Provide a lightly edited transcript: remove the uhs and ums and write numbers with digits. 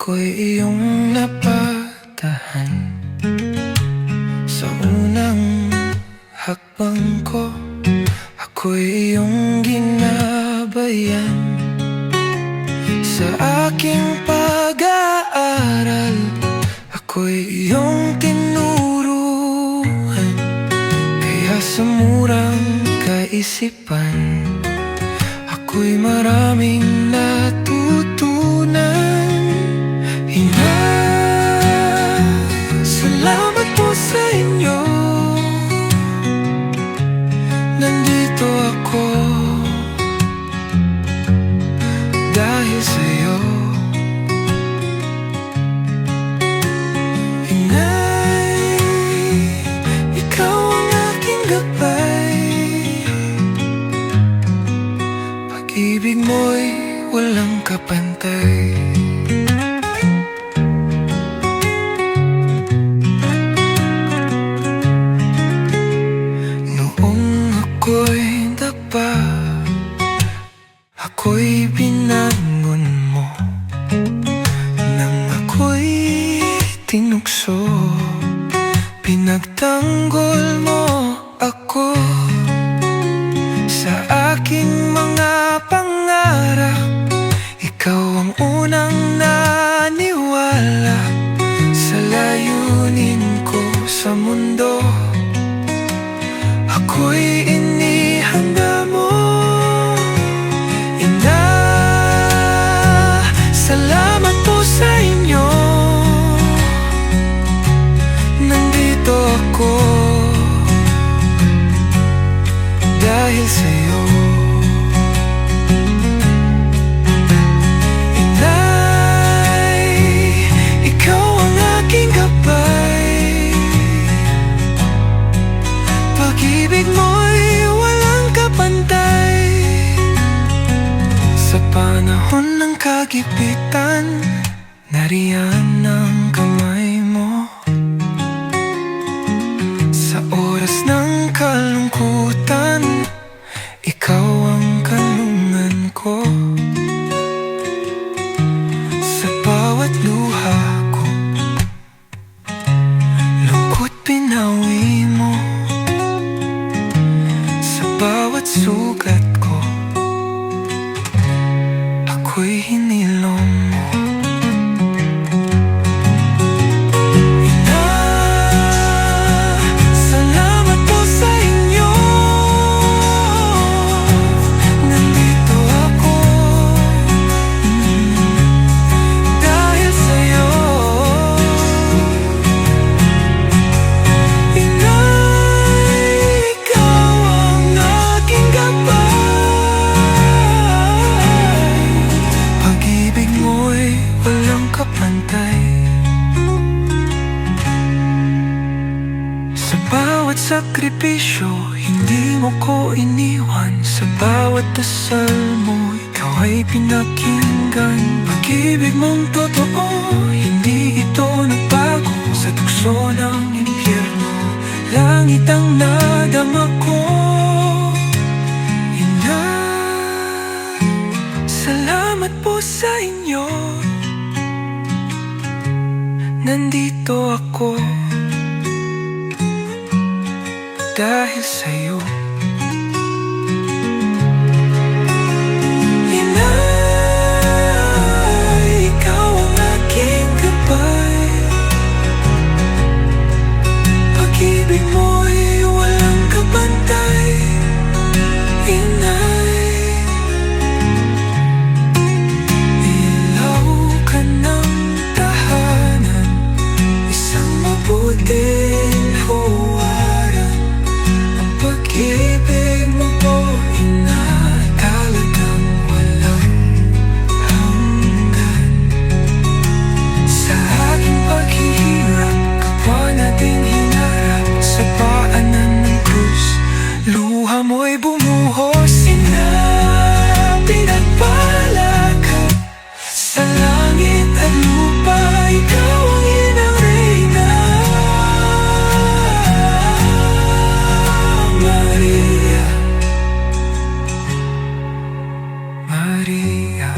Ako'y iyong napatahan sa unang hakbang ko. Ako'y iyong ginabayan sa aking pag-aaral. Ako'y iyong tinuruan, kaya sa murang kaisipan ako'y maraming natutunan. Ina, salamat po sa inyo. Nandito ako dahil sa'yo. Inay, ikaw ang aking gabay. Pag-ibig mo'y walang kapantay. Ako'y dapa, ako'y binangon mo nang ako'y tinukso. Pinagtanggol mo ako sa aking mga pangarap. Ikaw ang unang naniwala sa layunin ko sa mundo. Ako'y inihanda mo, Ina, salamat po sa inyo. Nandito ako dahil sa'yo. Inay, ikaw ang aking gabay. Pag-ibig mo'y walang kapantay. Sa panahon ng kagipitan, nariyan ang kamay mo. Sa oras ng kalungkutan, ikaw ang kanlungan ko. Sa bawat luha ko, lungkot pinawi mo. Bawat sugat ko, ako'y hinilom mo. Ina, salamat po sa inyo. Nandito ako dahil sa'yo. Ina, pag-ibig mo'y walang kapantay. Sa bawat sakripisyo, hindi mo ko iniwan. Sa bawat dasal mo, ikaw ay pinakinggan. Pag-ibig mong totoo, hindi ito nagbago. Sa tukso ng impyerno, langit ang nadama ko. Salamat po sa inyo. Nandito ako dahil sa'yo. Ina, ikaw ang aking gabay. Pag-ibig mo'y walang kapantay. Ina, din huwaran ang pag-ibig mo po, Ina, talagang walang hanggan. Sa aking paghihirap, kapwa natin hinarap sa paanan ng krus. Luha mo'y bumuhos, Ina, pinagpala ka sa langit at lupa. Ikaw ang inang reyna. Maria,